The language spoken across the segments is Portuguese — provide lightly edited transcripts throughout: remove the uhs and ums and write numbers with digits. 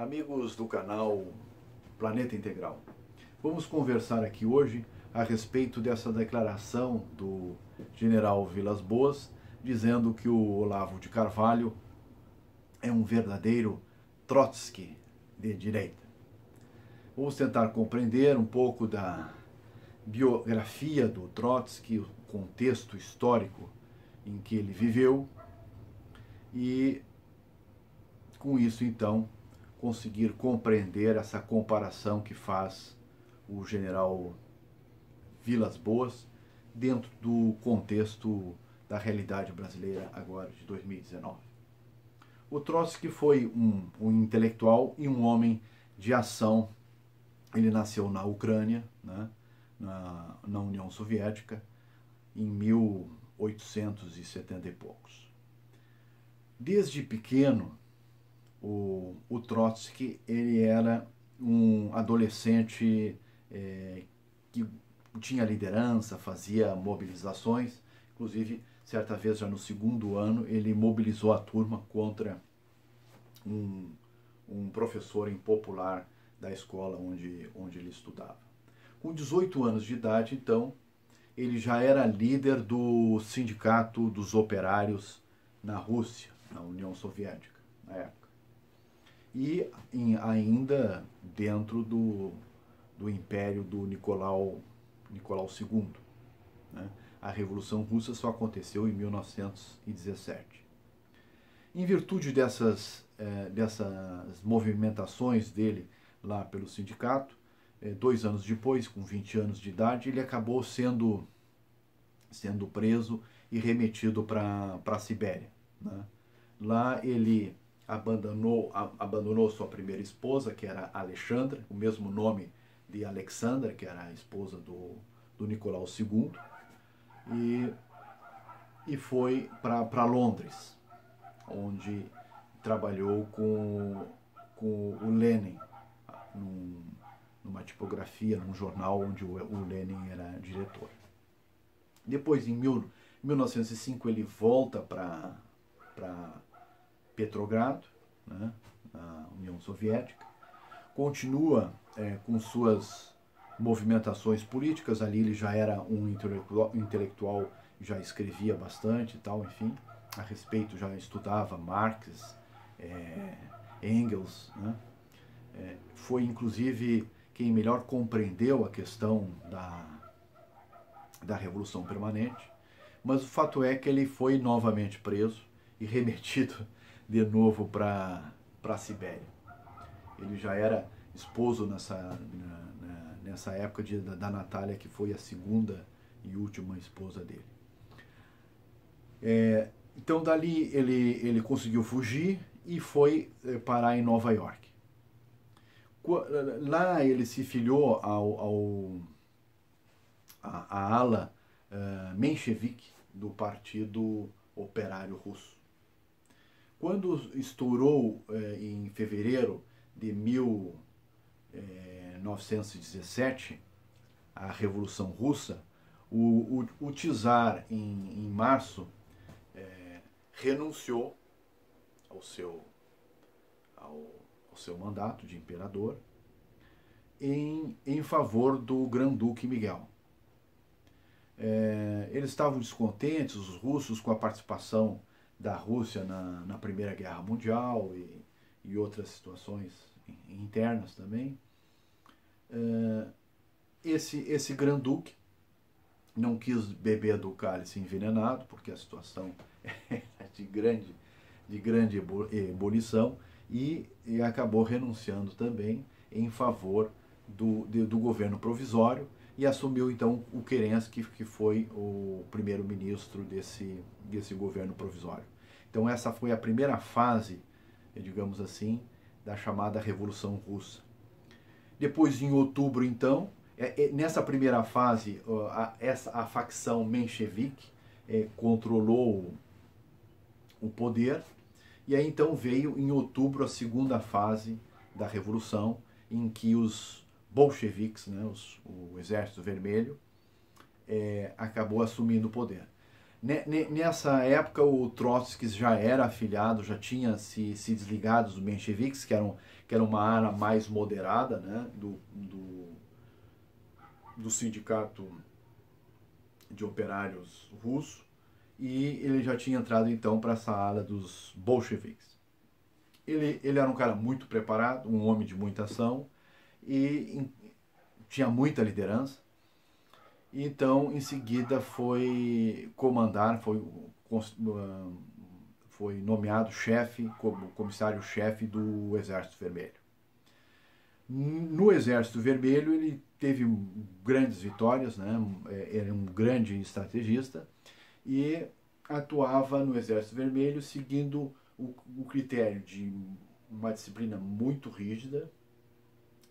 Amigos do canal Planeta Integral, vamos conversar aqui hoje a respeito dessa declaração do general Vilas Boas, dizendo que o Olavo de Carvalho é um verdadeiro Trotsky de direita. Vamos tentar compreender um pouco da biografia do Trotsky, o contexto histórico em que ele viveu e, com isso, então, conseguir compreender essa comparação que faz o general Vilas Boas dentro do contexto da realidade brasileira agora de 2019. O Trotsky foi um intelectual e um homem de ação. Ele nasceu na Ucrânia, né, na União Soviética, em 1870 e poucos. Desde pequeno, o Trotsky ele era um adolescente que tinha liderança, fazia mobilizações. Inclusive, certa vez, já no segundo ano, ele mobilizou a turma contra um professor impopular da escola onde ele estudava. Com 18 anos de idade, então, ele já era líder do Sindicato dos Operários na Rússia, na União Soviética, na época. E ainda dentro do império do Nicolau II. Né? A Revolução Russa só aconteceu em 1917. Em virtude dessas movimentações dele lá pelo sindicato, 2 anos depois, com 20 anos de idade, ele acabou sendo preso e remetido para a Sibéria. Né? Lá ele abandonou sua primeira esposa, que era Alexandra, o mesmo nome de Alexandra, que era a esposa do Nicolau II, e foi para Londres, onde trabalhou com o Lenin, numa tipografia, num jornal onde o Lenin era diretor. Depois, em 1905, ele volta para Petrogrado, né, na União Soviética, continua com suas movimentações políticas. Ali ele já era um intelectual, já escrevia bastante e tal, enfim, a respeito, já estudava Marx, Engels, né? Foi inclusive quem melhor compreendeu a questão da Revolução Permanente, mas o fato é que ele foi novamente preso e remetido de novo para a Sibéria. Ele já era esposo nessa época da Natália, que foi a segunda e última esposa dele. Então dali ele conseguiu fugir e foi parar em Nova York. Lá ele se filiou à ala menchevique do Partido Operário Russo. Quando estourou em fevereiro de 1917 a Revolução Russa, o czar, em março, renunciou ao seu mandato de imperador em favor do Grão-Duque Miguel. Eles estavam descontentes, os russos, com a participação da Rússia na Primeira Guerra Mundial e outras situações internas também. Esse Grão-Duque não quis beber do cálice envenenado, porque a situação é de grande ebulição, e acabou renunciando também em favor do governo provisório, e assumiu então o Kerensky, que foi o primeiro-ministro desse governo provisório. Então essa foi a primeira fase, digamos assim, da chamada Revolução Russa. Depois, em outubro, então, nessa primeira fase, a facção menchevique controlou o poder, e aí então veio em outubro a segunda fase da Revolução, em que os bolcheviques, né, o Exército Vermelho, acabou assumindo o poder. Nessa época o Trotsky já era afiliado, já tinha se desligado dos mencheviques, que era uma ala mais moderada, né, do sindicato de operários russo, e ele já tinha entrado então para essa ala dos bolcheviques. Ele era um cara muito preparado, um homem de muita ação, e tinha muita liderança. Então, em seguida, foi comandar, foi nomeado chefe, como comissário-chefe do Exército Vermelho. No Exército Vermelho, ele teve grandes vitórias, né? Era um grande estrategista e atuava no Exército Vermelho seguindo o critério de uma disciplina muito rígida,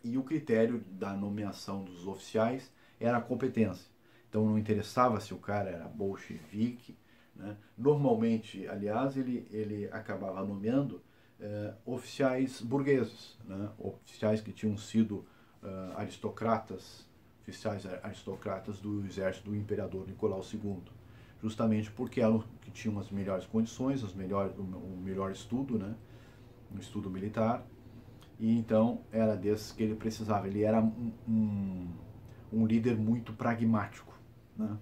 e o critério da nomeação dos oficiais era a competência. Então não interessava se o cara era bolchevique, né? Normalmente, aliás, ele acabava nomeando oficiais burgueses, né? Oficiais que tinham sido oficiais aristocratas do exército do imperador Nicolau II, justamente porque eram que tinham as melhores condições, o melhor estudo, né? Um estudo militar. E então era desses que ele precisava. Ele era um líder muito pragmático, né?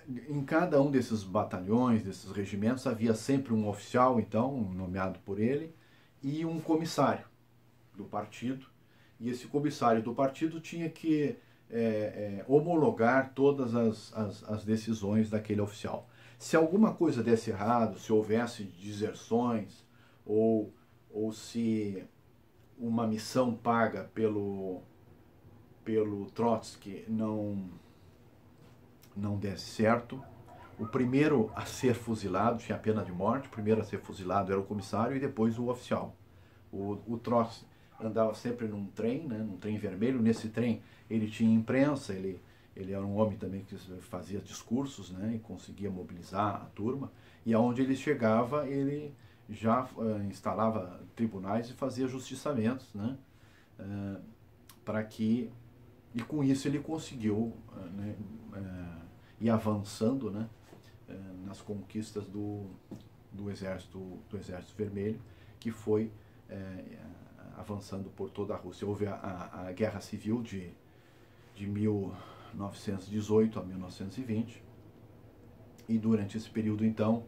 Em cada um desses batalhões, desses regimentos, havia sempre um oficial, então, nomeado por ele, e um comissário do partido. E esse comissário do partido tinha que homologar todas as decisões daquele oficial. Se alguma coisa desse errado, se houvesse deserções, ou se uma missão paga pelo Trotsky não desse certo, o primeiro a ser fuzilado, tinha pena de morte, o primeiro a ser fuzilado era o comissário e depois o oficial. O Trotsky andava sempre num trem, né, num trem vermelho. Nesse trem ele tinha imprensa, ele era um homem também que fazia discursos, né, e conseguia mobilizar a turma, e aonde ele chegava ele já instalava tribunais e fazia justiçamentos, né, para que, e com isso ele conseguiu né, ir avançando, né, nas conquistas do Exército Vermelho, que foi avançando por toda a Rússia. Houve a Guerra Civil de 1918 a 1920, e durante esse período, então,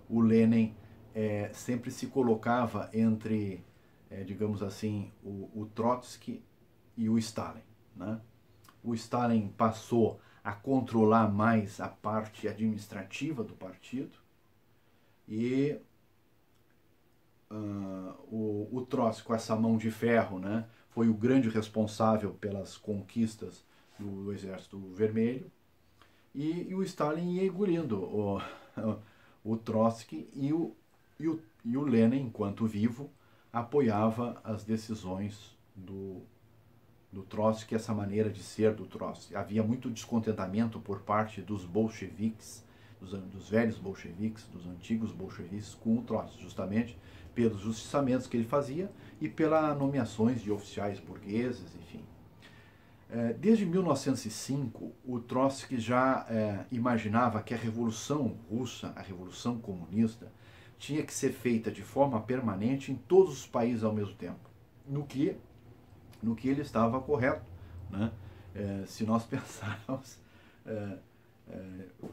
o Lenin sempre se colocava entre, digamos assim, o Trotsky e o Stalin, né? O Stalin passou a controlar mais a parte administrativa do partido, e o Trotsky, com essa mão de ferro, né, foi o grande responsável pelas conquistas do Exército Vermelho, e o Stalin ia engolindo o Trotsky, e o Lenin, enquanto vivo, apoiava as decisões do Trotsky, essa maneira de ser do Trotsky. Havia muito descontentamento por parte dos bolcheviques, dos velhos bolcheviques, dos antigos bolcheviques, com o Trotsky, justamente pelos justiçamentos que ele fazia e pelas nomeações de oficiais burgueses, enfim. Desde 1905, o Trotsky já imaginava que a Revolução Russa, a Revolução Comunista, tinha que ser feita de forma permanente em todos os países ao mesmo tempo, no que ele estava correto, né? Se nós pensarmos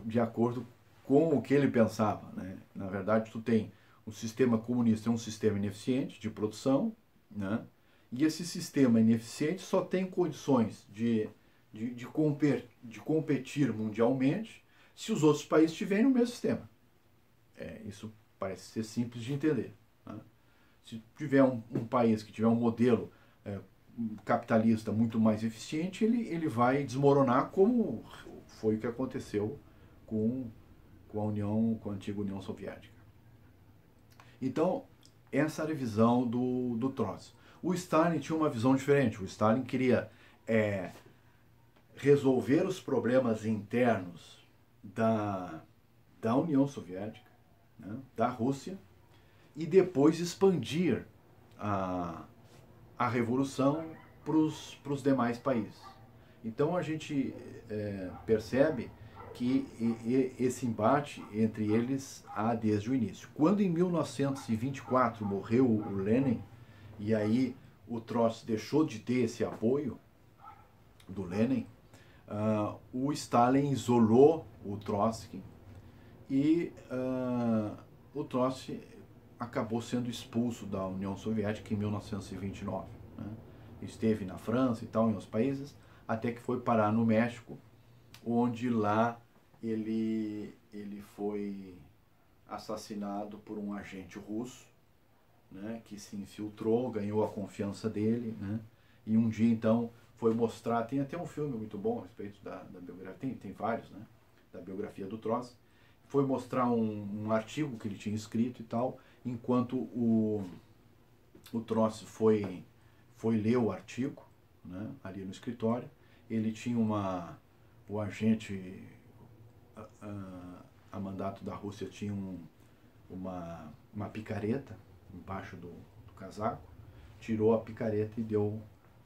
de acordo com o que ele pensava, né? Na verdade, tu tem o sistema comunista, é um sistema ineficiente de produção, né? E esse sistema ineficiente só tem condições de competir mundialmente se os outros países estiverem no mesmo sistema. Isso parece ser simples de entender, né? Se tiver um país que tiver um modelo capitalista muito mais eficiente, ele vai desmoronar, como foi o que aconteceu com a antiga União Soviética. Então, essa era a visão do Trotsky. O Stalin tinha uma visão diferente. O Stalin queria resolver os problemas internos da União Soviética, né, da Rússia, e depois expandir a revolução para os demais países. Então a gente percebe que esse embate entre eles há desde o início. Quando em 1924 morreu o Lenin, e aí o Trotsky deixou de ter esse apoio do Lenin, o Stalin isolou o Trotsky e o Trotsky acabou sendo expulso da União Soviética em 1929. Né? Esteve na França e tal, em outros países, até que foi parar no México, onde lá ele foi assassinado por um agente russo, né, que se infiltrou, ganhou a confiança dele, né, e um dia então foi mostrar, tem até um filme muito bom a respeito da biografia, tem vários, né, da biografia do Trotsky, foi mostrar um artigo que ele tinha escrito e tal, enquanto o Trotsky foi ler o artigo, né, ali no escritório, ele tinha o agente a mandato da Rússia tinha uma picareta embaixo do casaco, tirou a picareta e deu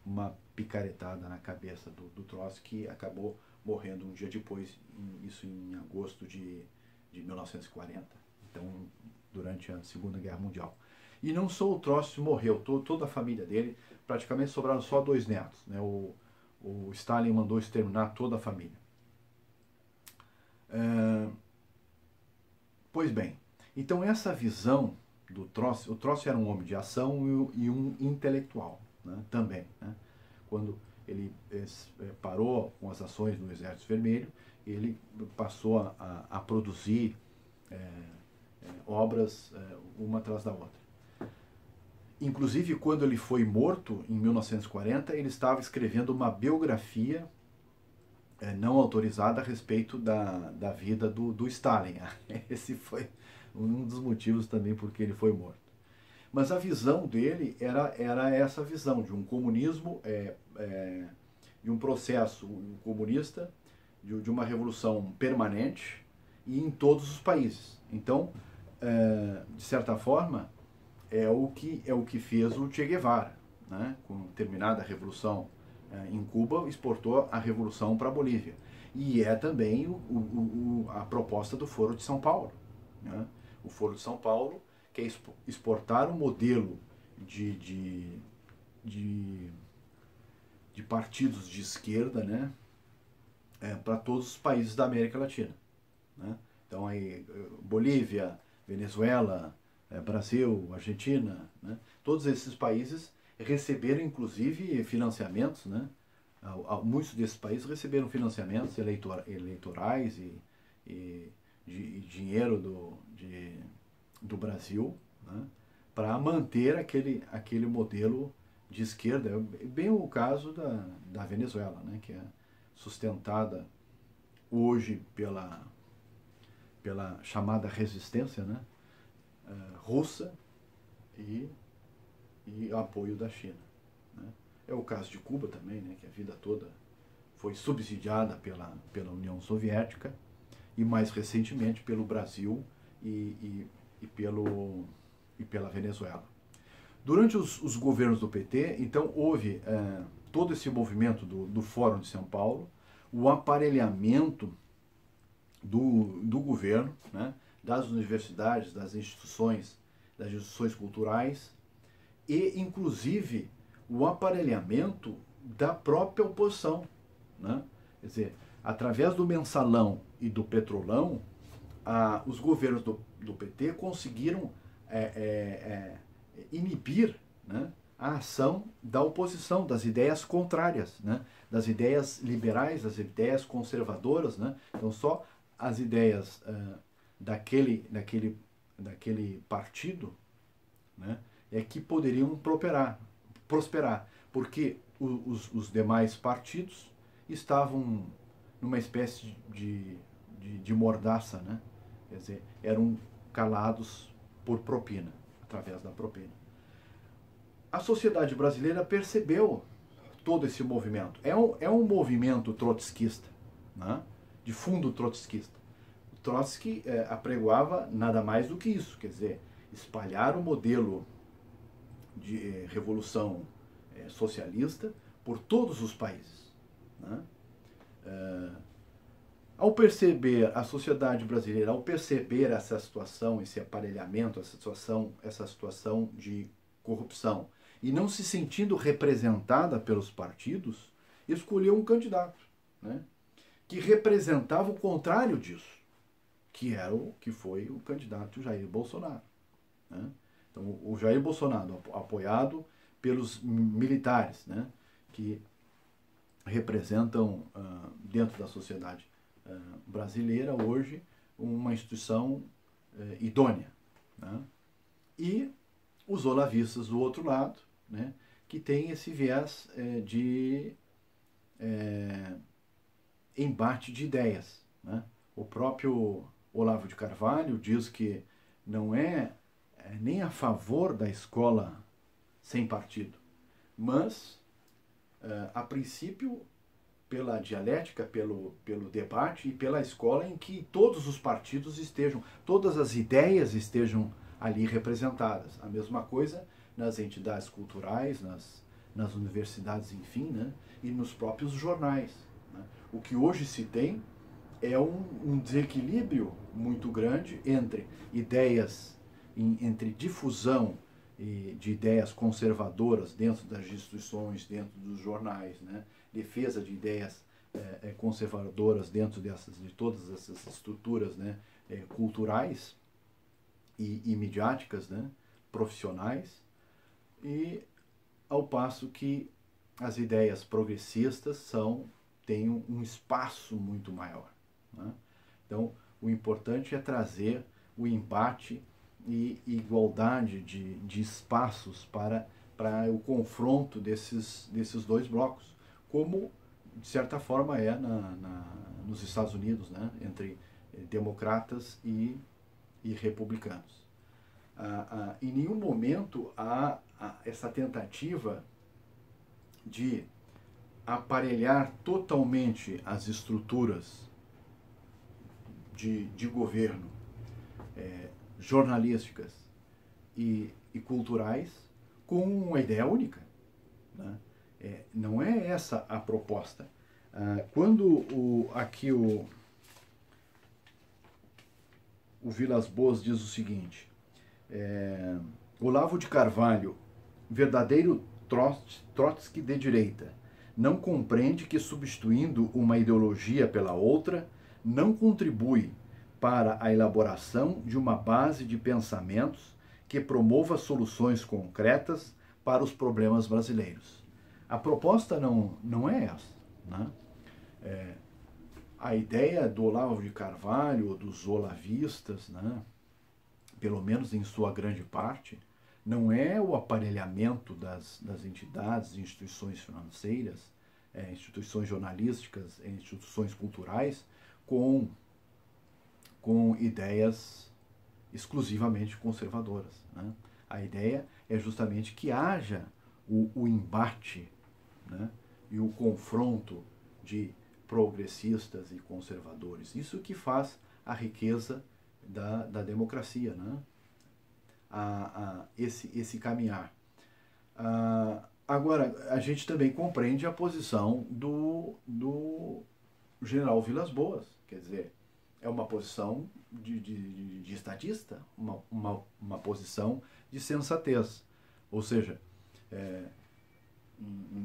uma picaretada na cabeça do Trotsky, que acabou morrendo um dia depois, isso em agosto de 1940, então durante a Segunda Guerra Mundial. E não só o Trotsky morreu, toda a família dele, praticamente sobraram só 2 netos, né? O Stalin mandou exterminar toda a família. Pois bem, então essa visão do Trotsky, o Trotsky era um homem de ação e um intelectual, né, também. Né? Quando ele parou com as ações no Exército Vermelho, ele passou a produzir obras uma atrás da outra. Inclusive, quando ele foi morto, em 1940, ele estava escrevendo uma biografia não autorizada a respeito da vida do Stalin. Esse foi um dos motivos também porque ele foi morto. Mas a visão dele era essa visão de um comunismo, de um processo comunista, de uma revolução permanente e em todos os países. Então, de certa forma, é o que fez o Che Guevara, né? Com terminada a revolução em Cuba, exportou a revolução para a Bolívia. E é também a proposta do Foro de São Paulo. Né? O Foro de São Paulo quer exportar um modelo de partidos de esquerda, né? Para todos os países da América Latina. Né? Então, aí, Bolívia, Venezuela, Brasil, Argentina, né? Todos esses países receberam inclusive financiamentos, né? Muitos desses países receberam financiamentos eleitorais e dinheiro do Brasil, né? Para manter aquele modelo de esquerda. É bem o caso da Venezuela, né? Que é sustentada hoje pela chamada resistência, né? Russa e apoio da China. Né? É o caso de Cuba também, né, que a vida toda foi subsidiada pela União Soviética e mais recentemente pelo Brasil e pela Venezuela. Durante os governos do PT, então houve todo esse movimento do Fórum de São Paulo, o aparelhamento do governo, né, das universidades, das instituições culturais, e inclusive o aparelhamento da própria oposição. Né? Quer dizer, através do Mensalão e do Petrolão, os governos do PT conseguiram inibir, né, a ação da oposição, das ideias contrárias, né, das ideias liberais, das ideias conservadoras. Né? Então só as ideias daquele partido, né, que poderiam prosperar, porque os demais partidos estavam numa espécie de mordaça, né? Quer dizer, eram calados por propina, através da propina. A sociedade brasileira percebeu todo esse movimento. É um movimento trotskista, né? De fundo trotskista. O Trotsky apregoava nada mais do que isso, quer dizer, espalhar o modelo de revolução socialista por todos os países. Né? Ao perceber a sociedade brasileira, ao perceber essa situação, esse aparelhamento, essa situação de corrupção, e não se sentindo representada pelos partidos, escolheu um candidato, né, que representava o contrário disso, que foi o candidato Jair Bolsonaro, né? Então, o Jair Bolsonaro, apoiado pelos militares, né, que representam dentro da sociedade brasileira hoje uma instituição idônea, né? E os olavistas do outro lado, né, que tem esse viés de embate de ideias, né? O próprio Olavo de Carvalho diz que não é nem a favor da escola sem partido, mas, a princípio, pela dialética, pelo debate e pela escola em que todos os partidos estejam, todas as ideias estejam ali representadas. A mesma coisa nas entidades culturais, nas universidades, enfim, né? E nos próprios jornais, né? O que hoje se tem é um desequilíbrio muito grande entre ideias, entre difusão de ideias conservadoras dentro das instituições, dentro dos jornais, né? Defesa de ideias conservadoras dentro de todas essas estruturas, né, culturais e midiáticas, né, profissionais, e ao passo que as ideias progressistas têm um espaço muito maior, né? Então, o importante é trazer o embate e igualdade de espaços para o confronto desses dois blocos, como de certa forma é nos Estados Unidos, né, entre democratas e republicanos. Em nenhum momento há essa tentativa de aparelhar totalmente as estruturas de governo, jornalísticas e culturais com uma ideia única, né? Não é essa a proposta. Quando aqui o Vilas Boas diz o seguinte: Olavo de Carvalho, verdadeiro Trotsky de direita, não compreende que substituindo uma ideologia pela outra não contribui para a elaboração de uma base de pensamentos que promova soluções concretas para os problemas brasileiros. A proposta não é essa, né? A ideia do Olavo de Carvalho, dos olavistas, né, pelo menos em sua grande parte, não é o aparelhamento das entidades, instituições financeiras, instituições jornalísticas, instituições culturais, com ideias exclusivamente conservadoras, né? A ideia é justamente que haja o embate, né, e o confronto de progressistas e conservadores. Isso que faz a riqueza da democracia, né? Esse caminhar. Agora, a gente também compreende a posição do general Vilas Boas, quer dizer, é uma posição de estadista, uma posição de sensatez. Ou seja,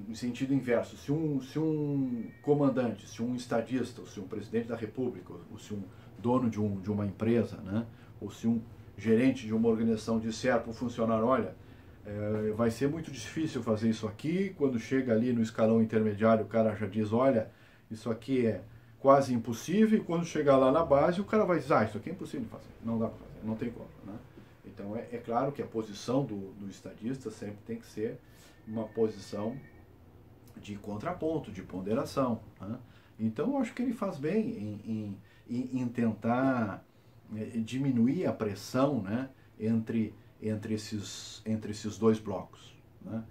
em sentido inverso, se um comandante, se um estadista, ou se um presidente da república, ou se um dono de uma empresa, né, ou se um gerente de uma organização disser para o funcionário: olha, vai ser muito difícil fazer isso aqui, quando chega ali no escalão intermediário o cara já diz: olha, isso aqui é quase impossível, e quando chegar lá na base o cara vai dizer: isso aqui é impossível de fazer, não dá para fazer, não tem como, né? Então é claro que a posição do estadista sempre tem que ser uma posição de contraponto, de ponderação, né? Então eu acho que ele faz bem em tentar diminuir a pressão, né, entre esses dois blocos, né?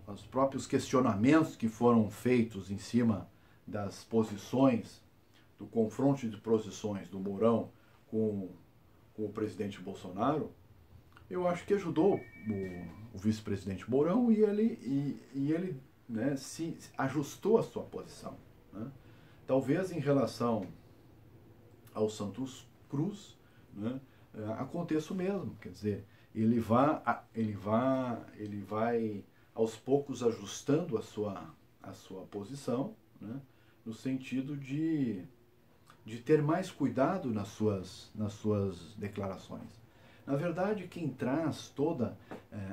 Os próprios questionamentos que foram feitos em cima das posições, do confronto de posições do Mourão com o presidente Bolsonaro, eu acho que ajudou o vice-presidente Mourão, e ele né, se ajustou à sua posição, né? Talvez em relação ao Santos Cruz, né, aconteça o mesmo, quer dizer, ele vai aos poucos ajustando a sua posição, né, no sentido de ter mais cuidado nas suas declarações. Na verdade, quem traz toda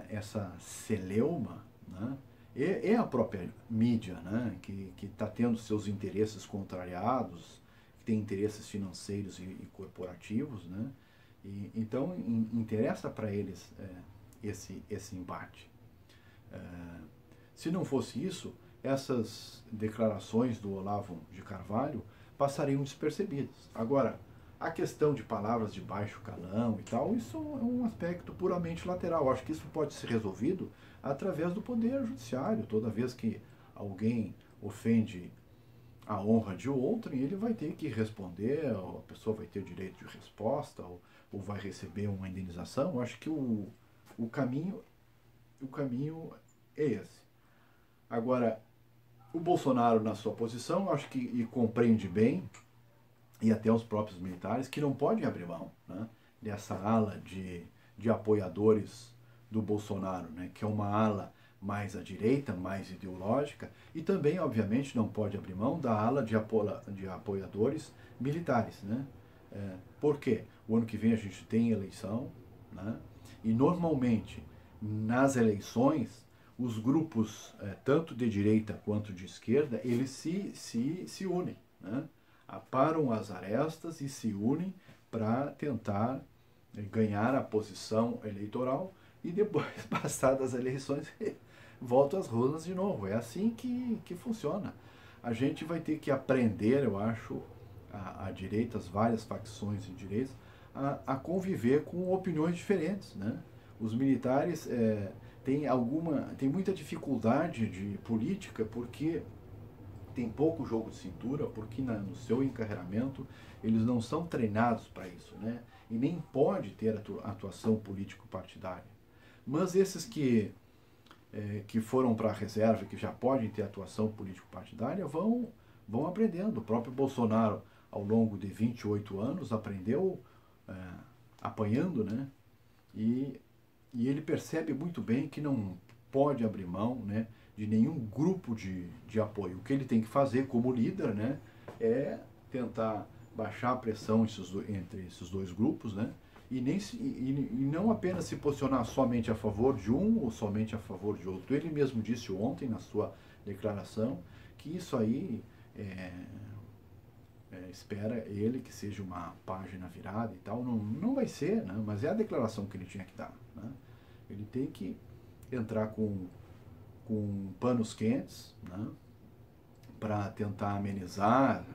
essa celeuma, né, é a própria mídia, né, que está tendo seus interesses contrariados, que tem interesses financeiros e corporativos, né, e, então interessa para eles esse embate. Se não fosse isso, essas declarações do Olavo de Carvalho passariam despercebidas. Agora, a questão de palavras de baixo calão e tal, isso é um aspecto puramente lateral. Acho que isso pode ser resolvido através do Poder Judiciário. Toda vez que alguém ofende a honra de outro, ele vai ter que responder, a pessoa vai ter o direito de resposta, ou vai receber uma indenização. Eu acho que o caminho é esse. Agora, o Bolsonaro, na sua posição, acho que e compreende bem, e até os próprios militares, que não podem abrir mão, né, dessa ala de apoiadores do Bolsonaro, né, que é uma ala mais à direita, mais ideológica, e também, obviamente, não pode abrir mão da ala de apoiadores militares. Né? Por quê? O ano que vem a gente tem eleição, né, e normalmente nas eleições os grupos, tanto de direita quanto de esquerda, eles se unem, né? Aparam as arestas e se unem para tentar ganhar a posição eleitoral e depois, passadas as eleições, voltam às ruas de novo. É assim que funciona. A gente vai ter que aprender, eu acho, a direita, as várias facções de direita, a conviver com opiniões diferentes, né? Os militares tem muita dificuldade de política porque tem pouco jogo de cintura, porque no seu encarreiramento eles não são treinados para isso, né? E nem pode ter atuação político-partidária. Mas esses que foram para a reserva, que já podem ter atuação político-partidária, vão aprendendo. O próprio Bolsonaro, ao longo de 28 anos, aprendeu apanhando, né? E ele percebe muito bem que não pode abrir mão, né, de nenhum grupo de apoio. O que ele tem que fazer como líder, né, é tentar baixar a pressão entre esses dois grupos, né, e não apenas se posicionar somente a favor de um ou somente a favor de outro. Ele mesmo disse ontem, na sua declaração, que isso aí espera ele que seja uma página virada e tal. Não vai ser, né, mas é a declaração que ele tinha que dar. Né? Ele tem que entrar com panos quentes, né, para tentar amenizar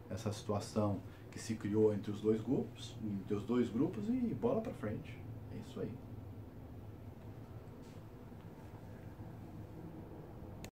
essa situação que se criou entre os dois grupos e bola para frente. É isso aí.